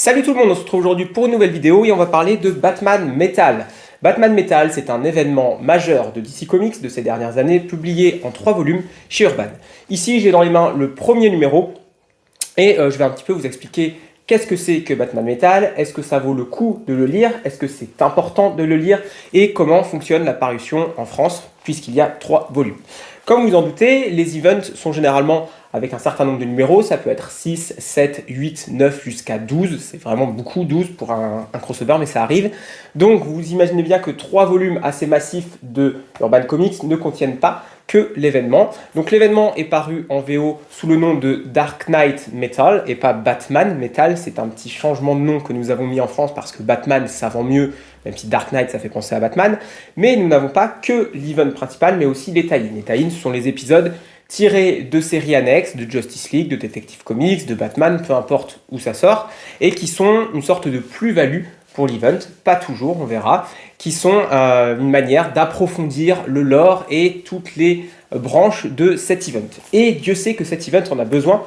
Salut tout le monde, on se retrouve aujourd'hui pour une nouvelle vidéo et on va parler de Batman Metal. Batman Metal, c'est un événement majeur de DC Comics de ces dernières années, publié en 3 volumes chez Urban. Ici, j'ai dans les mains le premier numéro et je vais un petit peu vous expliquer qu'est-ce que c'est que Batman Metal, est-ce que ça vaut le coup de le lire, est-ce que c'est important de le lire et comment fonctionne la parution en France puisqu'il y a 3 volumes. Comme vous en doutez, les events sont généralement avec un certain nombre de numéros, ça peut être 6, 7, 8, 9 jusqu'à 12, c'est vraiment beaucoup 12 pour un crossover, mais ça arrive. Donc vous imaginez bien que 3 volumes assez massifs de Urban Comics ne contiennent pas que l'événement. Donc l'événement est paru en VO sous le nom de Dark Knight Metal et pas Batman Metal, c'est un petit changement de nom que nous avons mis en France parce que Batman ça vend mieux, même si Dark Knight ça fait penser à Batman, mais nous n'avons pas que l'event principal mais aussi les tie-ins. Les tie-ins ce sont les épisodes tirés de séries annexes, de Justice League, de Detective Comics, de Batman, peu importe où ça sort, et qui sont une sorte de plus-value pour l'event, pas toujours, on verra, qui sont une manière d'approfondir le lore et toutes les branches de cet event. Et Dieu sait que cet event en a besoin,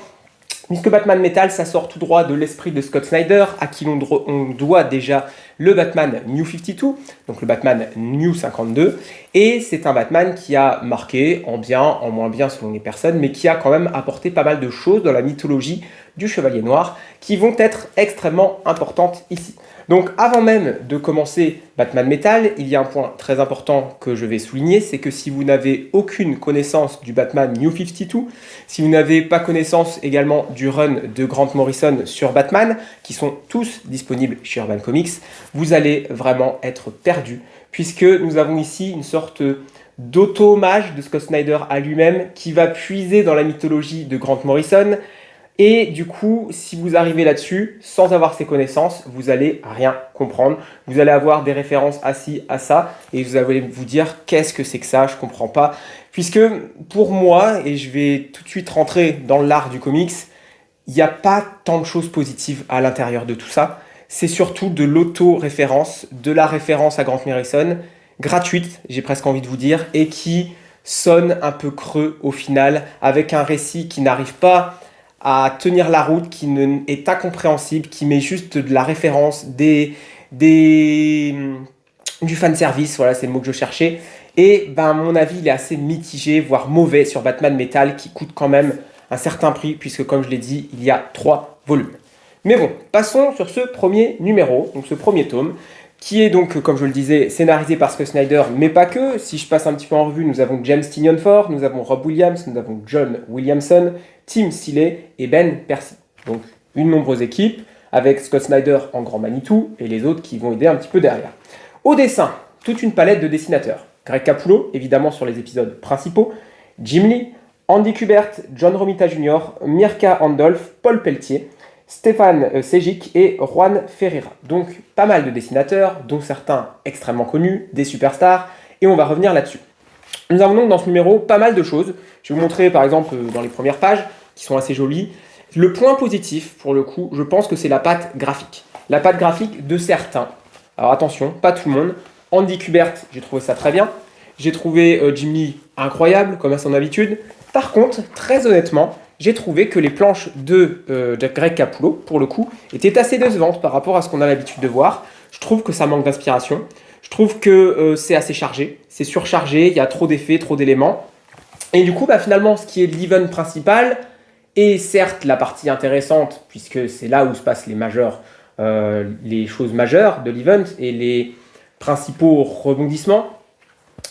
puisque Batman Metal, ça sort tout droit de l'esprit de Scott Snyder, à qui on doit déjà le Batman New 52, donc le Batman New 52, et c'est un Batman qui a marqué, en bien, en moins bien selon les personnes, mais qui a quand même apporté pas mal de choses dans la mythologie du Chevalier Noir, qui vont être extrêmement importantes ici. Donc avant même de commencer Batman Metal, il y a un point très important que je vais souligner, c'est que si vous n'avez aucune connaissance du Batman New 52, si vous n'avez pas connaissance également du run de Grant Morrison sur Batman, qui sont tous disponibles chez Urban Comics, vous allez vraiment être perdu, puisque nous avons ici une sorte d'auto-hommage de Scott Snyder à lui-même, qui va puiser dans la mythologie de Grant Morrison. Et du coup, si vous arrivez là-dessus, sans avoir ces connaissances, vous allez rien comprendre. Vous allez avoir des références à ci, à ça, et vous allez vous dire, qu'est-ce que c'est que ça? Je comprends pas. Puisque pour moi, et je vais tout de suite rentrer dans l'art du comics, il n'y a pas tant de choses positives à l'intérieur de tout ça. C'est surtout de l'auto-référence, de la référence à Grant Morrison, gratuite, j'ai presque envie de vous dire, et qui sonne un peu creux au final, avec un récit qui n'arrive pas à tenir la route, qui est incompréhensible, qui met juste de la référence, du fanservice, voilà, c'est le mot que je cherchais. Et ben, mon avis, il est assez mitigé, voire mauvais sur Batman Metal, qui coûte quand même un certain prix, puisque comme je l'ai dit, il y a 3 volumes. Mais bon, passons sur ce premier numéro, donc ce premier tome, qui est donc, comme je le disais, scénarisé par Scott Snyder, mais pas que. Si je passe un petit peu en revue, nous avons James Tynion Ford, nous avons Rob Williams, nous avons John Williamson, Tim Seeley et Ben Percy. Donc une nombreuse équipe, avec Scott Snyder en grand Manitou, et les autres qui vont aider un petit peu derrière. Au dessin, toute une palette de dessinateurs. Greg Capullo, évidemment sur les épisodes principaux, Jim Lee, Andy Kubert, John Romita Jr., Mirka Andolph, Paul Pelletier, Stéphane Sejic et Juan Ferreira. Donc pas mal de dessinateurs, dont certains extrêmement connus, des superstars, et on va revenir là-dessus. Nous avons donc dans ce numéro pas mal de choses. Je vais vous montrer par exemple dans les premières pages, qui sont assez jolies. Le point positif, pour le coup, je pense que c'est la patte graphique. La patte graphique de certains. Alors attention, pas tout le monde. Andy Kubert, j'ai trouvé ça très bien. J'ai trouvé Jim Lee incroyable, comme à son habitude. Par contre, très honnêtement, j'ai trouvé que les planches de Greg Capullo, pour le coup, étaient assez décevantes par rapport à ce qu'on a l'habitude de voir. Je trouve que ça manque d'inspiration. Je trouve que c'est assez chargé, c'est surchargé, il y a trop d'effets, trop d'éléments. Et du coup, bah, finalement, ce qui est l'event principal est certes la partie intéressante, puisque c'est là où se passent les choses majeures de l'event et les principaux rebondissements.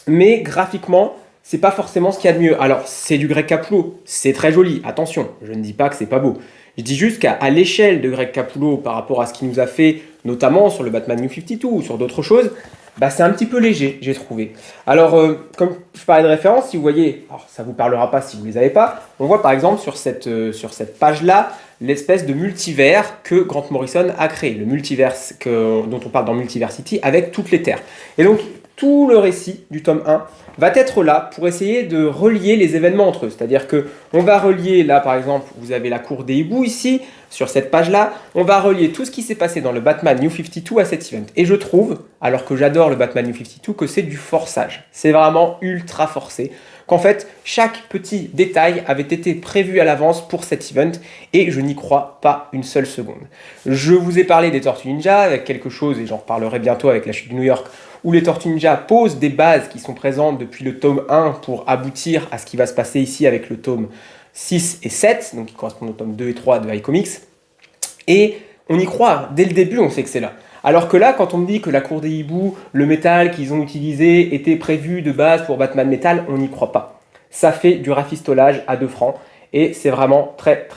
Mais graphiquement, c'est pas forcément ce qu'il y a de mieux. Alors, c'est du Greg Capullo, c'est très joli, attention, je ne dis pas que c'est pas beau. Je dis juste qu'à l'échelle de Greg Capullo par rapport à ce qu'il nous a fait, notamment sur le Batman New 52 ou sur d'autres choses, bah c'est un petit peu léger, j'ai trouvé. Alors, comme je parlais de références, si vous voyez, alors ça ne vous parlera pas si vous ne les avez pas, on voit par exemple sur cette page-là, l'espèce de multivers que Grant Morrison a créé, le multiverse dont on parle dans Multiversity avec toutes les terres. Et donc, tout le récit du tome 1 va être là pour essayer de relier les événements entre eux. C'est-à-dire qu'on va relier, là par exemple, vous avez la cour des hiboux ici, sur cette page-là, on va relier tout ce qui s'est passé dans le Batman New 52 à cet event. Et je trouve, alors que j'adore le Batman New 52, que c'est du forçage. C'est vraiment ultra forcé. qu'en fait, chaque petit détail avait été prévu à l'avance pour cet event et je n'y crois pas une seule seconde. Je vous ai parlé des Tortues Ninja avec quelque chose, et j'en reparlerai bientôt avec la chute de New York, où les Tortues Ninja posent des bases qui sont présentes depuis le tome 1 pour aboutir à ce qui va se passer ici avec le tome 6 et 7, donc qui correspondent au tome 2 et 3 de iComics. Et on y croit, dès le début on sait que c'est là. Alors que là, quand on me dit que la cour des hiboux, le métal qu'ils ont utilisé était prévu de base pour Batman Metal, on n'y croit pas. Ça fait du rafistolage à 2 francs et c'est vraiment très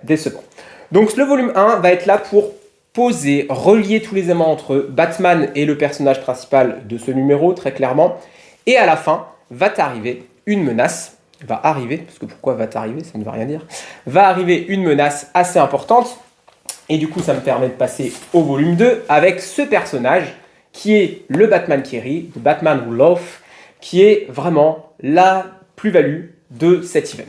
décevant. Donc le volume 1 va être là pour poser, relier tous les éléments entre Batman et le personnage principal de ce numéro, très clairement. Et à la fin, va arriver une menace. Va arriver, parce que pourquoi va arriver, ça ne veut rien dire. Va arriver une menace assez importante. Et du coup, ça me permet de passer au volume 2 avec ce personnage qui est le Batman qui rit, le Batman Who Laughs, qui est vraiment la plus-value de cet event.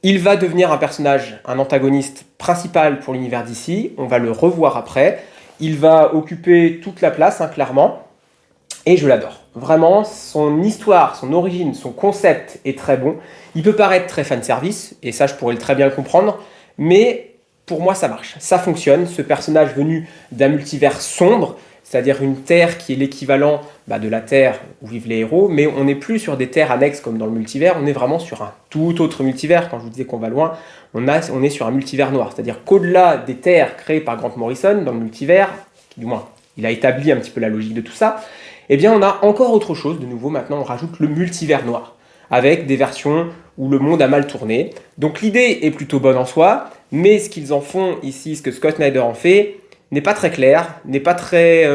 Il va devenir un personnage, un antagoniste principal pour l'univers d'ici. On va le revoir après. Il va occuper toute la place, clairement. Et je l'adore. Vraiment, son histoire, son origine, son concept est très bon. Il peut paraître très fanservice, et ça, je pourrais très bien le comprendre. Mais pour moi, ça marche. Ça fonctionne. Ce personnage venu d'un multivers sombre, c'est-à-dire une Terre qui est l'équivalent de la Terre où vivent les héros, mais on n'est plus sur des terres annexes comme dans le multivers, on est vraiment sur un tout autre multivers. Quand je vous disais qu'on va loin, on est sur un multivers noir, c'est-à-dire qu'au-delà des terres créées par Grant Morrison dans le multivers, du moins il a établi un petit peu la logique de tout ça, eh bien on a encore autre chose. De nouveau, maintenant on rajoute le multivers noir, avec des versions où le monde a mal tourné. Donc l'idée est plutôt bonne en soi, mais ce qu'ils en font ici, ce que Scott Snyder en fait, n'est pas très clair, n'est pas très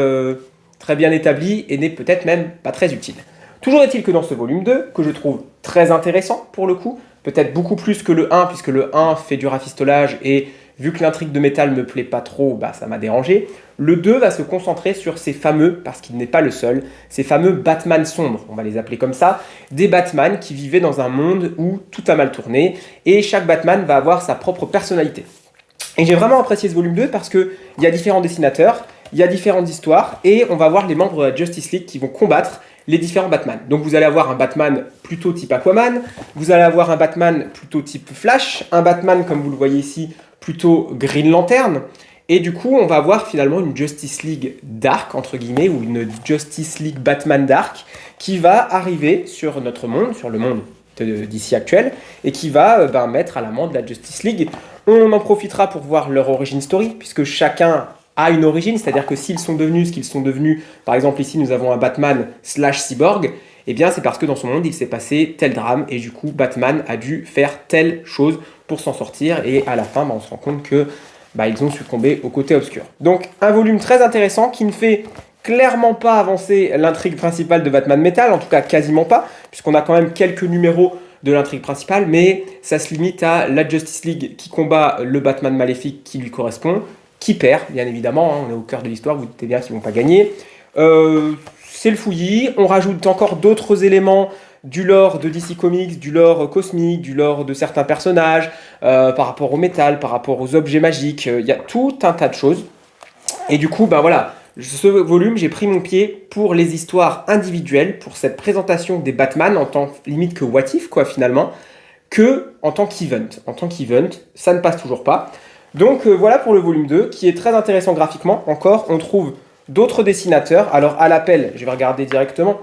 bien établi et n'est peut-être même pas très utile. Toujours est-il que dans ce volume 2, que je trouve très intéressant pour le coup, peut-être beaucoup plus que le 1, puisque le 1 fait du rafistolage et vu que l'intrigue de métal me plaît pas trop, ça m'a dérangé. Le 2 va se concentrer sur ces fameux, parce qu'il n'est pas le seul, ces fameux Batman sombres, on va les appeler comme ça, des Batman qui vivaient dans un monde où tout a mal tourné et chaque Batman va avoir sa propre personnalité. Et j'ai vraiment apprécié ce volume 2 parce qu'il y a différents dessinateurs, il y a différentes histoires, et on va voir les membres de la Justice League qui vont combattre les différents Batman. Donc vous allez avoir un Batman plutôt type Aquaman, vous allez avoir un Batman plutôt type Flash, un Batman, comme vous le voyez ici, plutôt Green Lantern, et du coup on va avoir finalement une Justice League Dark, entre guillemets, ou une Justice League Batman Dark, qui va arriver sur notre monde, sur le monde d'ici actuel, et qui va mettre à l'amende la Justice League. On en profitera pour voir leur origin story, puisque chacun a une origine, c'est-à-dire que s'ils sont devenus ce qu'ils sont devenus, par exemple ici nous avons un Batman / cyborg, eh bien c'est parce que dans son monde il s'est passé tel drame, et du coup Batman a dû faire telle chose pour s'en sortir, et à la fin on se rend compte que ils ont succombé au côté obscur. Donc un volume très intéressant qui ne fait clairement pas avancer l'intrigue principale de Batman Metal, en tout cas quasiment pas, puisqu'on a quand même quelques numéros de l'intrigue principale, mais ça se limite à la Justice League qui combat le Batman maléfique qui lui correspond, qui perd, bien évidemment, on est au cœur de l'histoire, vous doutez bien qu'ils ne vont pas gagner. C'est le fouillis, on rajoute encore d'autres éléments du lore de DC Comics, du lore cosmique, du lore de certains personnages, par rapport au métal, par rapport aux objets magiques, il y a tout un tas de choses. Et du coup, voilà, ce volume, j'ai pris mon pied pour les histoires individuelles, pour cette présentation des Batman en tant limite que what if, finalement, que en tant qu'event. En tant qu'event, ça ne passe toujours pas. Donc voilà pour le volume 2, qui est très intéressant graphiquement. Encore, on trouve d'autres dessinateurs. Alors à l'appel, je vais regarder directement.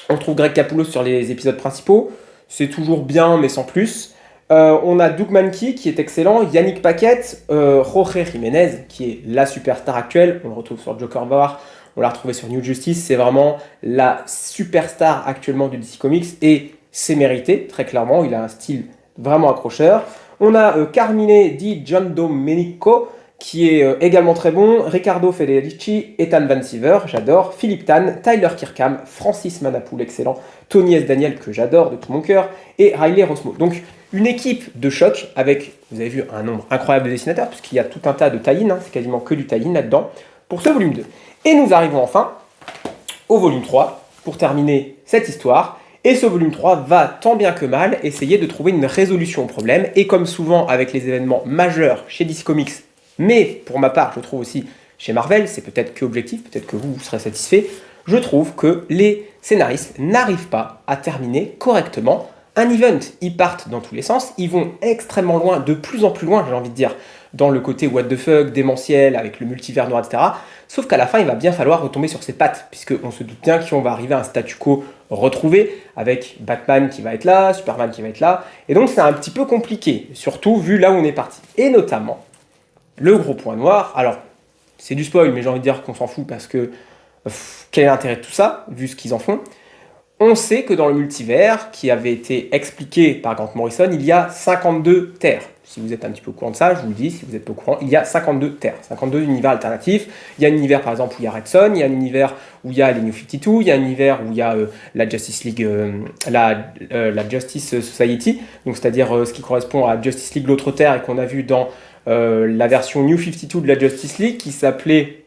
On trouve Greg Capullo sur les épisodes principaux. C'est toujours bien, mais sans plus. On a Doug Mahnke, qui est excellent. Yannick Paquette. Jorge Jiménez, qui est la superstar actuelle. On le retrouve sur Joker War. On l'a retrouvé sur New Justice. C'est vraiment la superstar actuellement du DC Comics. Et c'est mérité, très clairement. Il a un style vraiment accrocheur. On a Carmine Di Giandomenico, qui est également très bon, Riccardo Federici, Ethan Van Sciver, j'adore, Philippe Tan, Tyler Kirkham, Francis Manapoul, excellent, Tony S. Daniel, que j'adore de tout mon cœur, et Riley Rosmo. Donc une équipe de choc avec, vous avez vu, un nombre incroyable de dessinateurs, puisqu'il y a tout un tas de tie-in, c'est quasiment que du tie-in là-dedans, pour ce volume 2. Et nous arrivons enfin au volume 3, pour terminer cette histoire. Et ce volume 3 va tant bien que mal essayer de trouver une résolution au problème. Et comme souvent avec les événements majeurs chez DC Comics, mais pour ma part je trouve aussi chez Marvel, c'est peut-être que objectif, peut-être que vous serez satisfait, je trouve que les scénaristes n'arrivent pas à terminer correctement un event. Ils partent dans tous les sens, ils vont extrêmement loin, de plus en plus loin, j'ai envie de dire, dans le côté what the fuck, démentiel, avec le multivers noir, etc. Sauf qu'à la fin, il va bien falloir retomber sur ses pattes, puisqu'on se doute bien qu'on va arriver à un statu quo retrouvé, avec Batman qui va être là, Superman qui va être là, et donc c'est un petit peu compliqué, surtout vu là où on est parti. Et notamment, le gros point noir, alors, c'est du spoil, mais j'ai envie de dire qu'on s'en fout, parce que quel est l'intérêt de tout ça, vu ce qu'ils en font? On sait que dans le multivers, qui avait été expliqué par Grant Morrison, il y a 52 terres. Si vous êtes un petit peu au courant de ça, je vous le dis, si vous n'êtes pas au courant, il y a 52 terres, 52 univers alternatifs. Il y a un univers par exemple où il y a Red Son, il y a un univers où il y a les New 52, il y a un univers où il y a la Justice League, la Justice Society, donc c'est-à-dire ce qui correspond à Justice League l'autre terre et qu'on a vu dans la version New 52 de la Justice League qui s'appelait...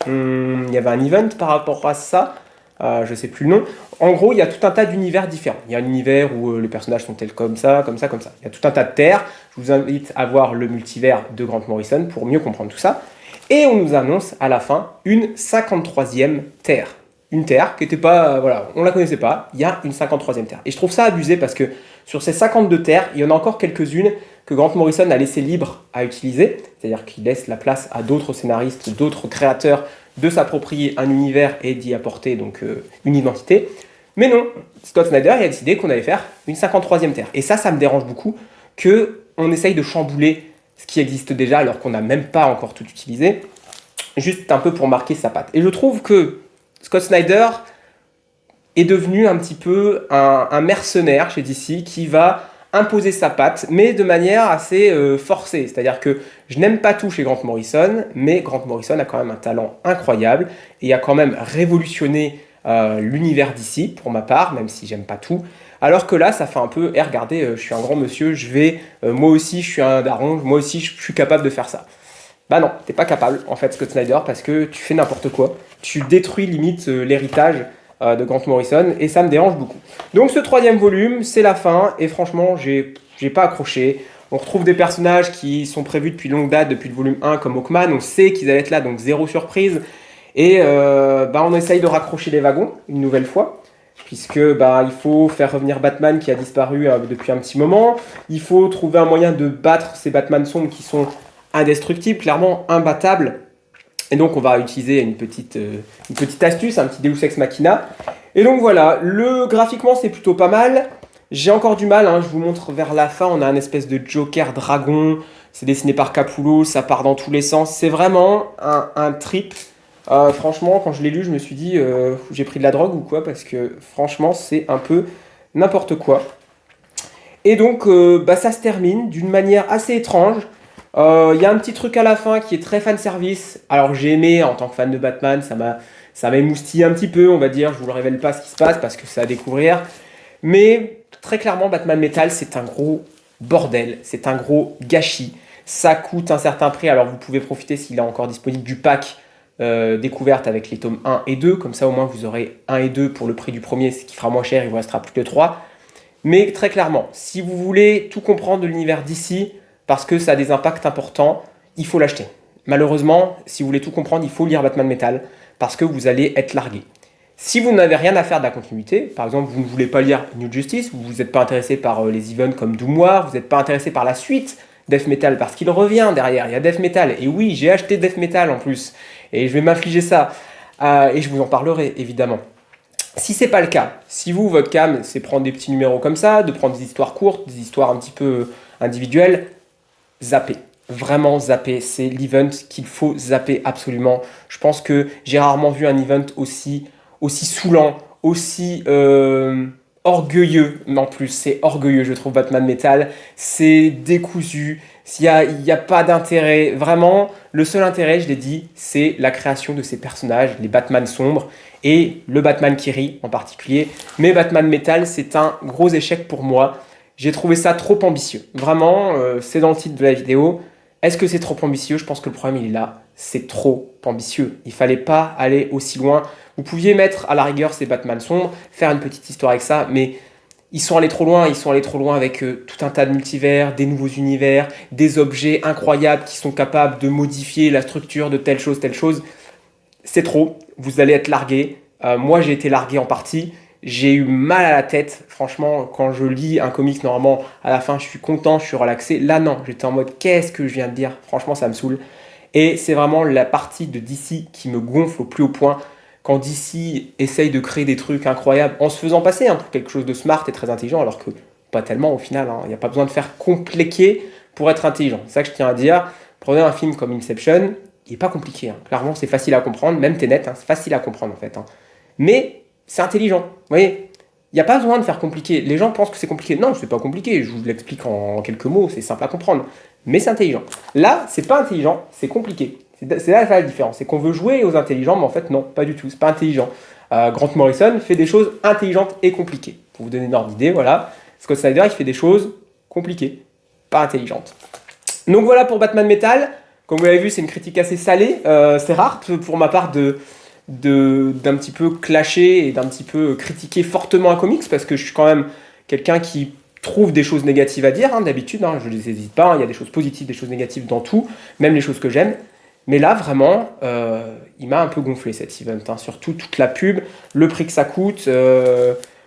il y avait un event par rapport à ça, je ne sais plus le nom. En gros, il y a tout un tas d'univers différents. Il y a un univers où les personnages sont tels comme ça, comme ça, comme ça. Il y a tout un tas de terres. Je vous invite à voir le multivers de Grant Morrison pour mieux comprendre tout ça. Et on nous annonce à la fin une 53e terre. Une terre qui n'était pas... voilà, on ne la connaissait pas. Il y a une 53e terre. Et je trouve ça abusé parce que sur ces 52 terres, il y en a encore quelques-unes que Grant Morrison a laissé libre à utiliser. C'est-à-dire qu'il laisse la place à d'autres scénaristes, d'autres créateurs de s'approprier un univers et d'y apporter donc une identité. Mais non, Scott Snyder il a décidé qu'on allait faire une 53e terre. Et ça me dérange beaucoup qu'on essaye de chambouler ce qui existe déjà alors qu'on n'a même pas encore tout utilisé, juste un peu pour marquer sa patte. Et je trouve que Scott Snyder est devenu un petit peu un mercenaire chez DC qui va imposer sa patte, mais de manière assez forcée. C'est-à-dire que je n'aime pas tout chez Grant Morrison, mais Grant Morrison a quand même un talent incroyable et a quand même révolutionné l'univers d'ici, pour ma part, même si j'aime pas tout. Alors que là, ça fait un peu, regardez, je suis un grand monsieur, moi aussi, je suis un daron, moi aussi, je suis capable de faire ça. Bah non, t'es pas capable, en fait, Scott Snyder, parce que tu fais n'importe quoi. Tu détruis limite l'héritage de Grant Morrison, et ça me dérange beaucoup. Donc ce 3e volume, c'est la fin, et franchement, j'ai pas accroché. On retrouve des personnages qui sont prévus depuis longue date, depuis le volume 1, comme Hawkman, on sait qu'ils allaient être là, donc zéro surprise. Et on essaye de raccrocher les wagons, une nouvelle fois, puisque il faut faire revenir Batman qui a disparu depuis un petit moment. Il faut trouver un moyen de battre ces Batman sombres qui sont indestructibles, clairement imbattables. Et donc on va utiliser une petite astuce, un petit Deus Ex Machina. Et donc voilà, graphiquement c'est plutôt pas mal. J'ai encore du mal, je vous montre vers la fin, on a un espèce de Joker dragon, c'est dessiné par Capullo, ça part dans tous les sens. C'est vraiment un trip. Franchement, quand je l'ai lu, je me suis dit j'ai pris de la drogue ou quoi, parce que franchement, c'est un peu n'importe quoi. Et donc, ça se termine d'une manière assez étrange. Il y a un petit truc à la fin qui est très fan service. Alors, j'ai aimé en tant que fan de Batman, ça m'a émoustillé un petit peu, on va dire. Je vous le révèle pas ce qui se passe parce que c'est à découvrir. Mais très clairement, Batman Metal, c'est un gros bordel, c'est un gros gâchis. Ça coûte un certain prix. Alors, vous pouvez profiter s'il est encore disponible du pack. Découverte avec les tomes 1 et 2, comme ça au moins vous aurez 1 et 2 pour le prix du premier, ce qui fera moins cher, il vous restera plus que 3. Mais très clairement, si vous voulez tout comprendre de l'univers d'ici, parce que ça a des impacts importants, il faut l'acheter. Malheureusement, si vous voulez tout comprendre, il faut lire Batman Metal, parce que vous allez être largué. Si vous n'avez rien à faire de la continuité, par exemple vous ne voulez pas lire New Justice, vous n'êtes pas intéressé par les events comme Doom War, vous n'êtes pas intéressé par la suite Death Metal, parce qu'il revient derrière, il y a Death Metal, et oui, j'ai acheté Death Metal en plus, et je vais m'infliger ça, et je vous en parlerai évidemment. Si c'est pas le cas, si votre cam c'est prendre des petits numéros comme ça, de prendre des histoires courtes, des histoires un petit peu individuelles, zappez. Vraiment zapper, c'est l'event qu'il faut zapper absolument. Je pense que j'ai rarement vu un event aussi saoulant, aussi orgueilleux, mais en plus c'est orgueilleux, je trouve, Batman Metal, c'est décousu, il y a pas d'intérêt, vraiment, le seul intérêt, je l'ai dit, c'est la création de ces personnages, les Batman sombres, et le Batman qui rit en particulier, mais Batman Metal, c'est un gros échec pour moi, j'ai trouvé ça trop ambitieux, vraiment, c'est dans le titre de la vidéo. Est-ce que c'est trop ambitieux? Je pense que le problème il est là, c'est trop ambitieux, il fallait pas aller aussi loin. Vous pouviez mettre à la rigueur ces Batman sombres, faire une petite histoire avec ça, mais ils sont allés trop loin avec tout un tas de multivers, des nouveaux univers, des objets incroyables qui sont capables de modifier la structure de telle chose. C'est trop, vous allez être largué. Moi, j'ai été largué en partie. J'ai eu mal à la tête. Franchement, quand je lis un comics, normalement, à la fin, je suis content, je suis relaxé. Là, non, j'étais en mode, qu'est-ce que je viens de dire? Franchement, ça me saoule. Et c'est vraiment la partie de DC qui me gonfle au plus haut point. Quand DC essaye de créer des trucs incroyables en se faisant passer pour quelque chose de smart et très intelligent, alors que pas tellement au final. Il n'y a pas besoin de faire compliqué pour être intelligent. C'est ça que je tiens à dire. Prenez un film comme Inception, il n'est pas compliqué. Clairement, c'est facile à comprendre. Même Tenet, c'est facile à comprendre en fait. Mais c'est intelligent. Vous voyez, il n'y a pas besoin de faire compliqué. Les gens pensent que c'est compliqué. Non, c'est pas compliqué. Je vous l'explique en quelques mots. C'est simple à comprendre. Mais c'est intelligent. Là, c'est pas intelligent, c'est compliqué. C'est là la différence. C'est qu'on veut jouer aux intelligents, mais en fait, non, pas du tout. C'est pas intelligent. Grant Morrison fait des choses intelligentes et compliquées. Pour vous donner une ordre d'idée, voilà. Scott Snyder, il fait des choses compliquées, pas intelligentes. Donc voilà pour Batman Metal. Comme vous l'avez vu, c'est une critique assez salée. C'est rare pour ma part d'un petit peu clasher et d'un petit peu critiquer fortement un comics, parce que je suis quand même quelqu'un qui trouve des choses négatives à dire, d'habitude, je ne les hésite pas, il y a des choses positives, des choses négatives dans tout, même les choses que j'aime. Mais là, vraiment, il m'a un peu gonflé cet event, surtout toute la pub, le prix que ça coûte,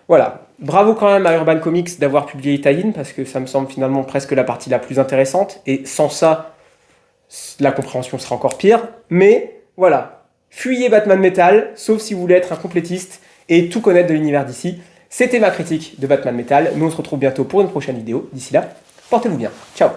voilà. Bravo quand même à Urban Comics d'avoir publié Tie-In, parce que ça me semble finalement presque la partie la plus intéressante, et sans ça, la compréhension sera encore pire. Mais voilà, fuyez Batman Metal, sauf si vous voulez être un complétiste et tout connaître de l'univers d'ici. C'était ma critique de Batman Metal. Nous on se retrouve bientôt pour une prochaine vidéo. D'ici là, portez-vous bien. Ciao.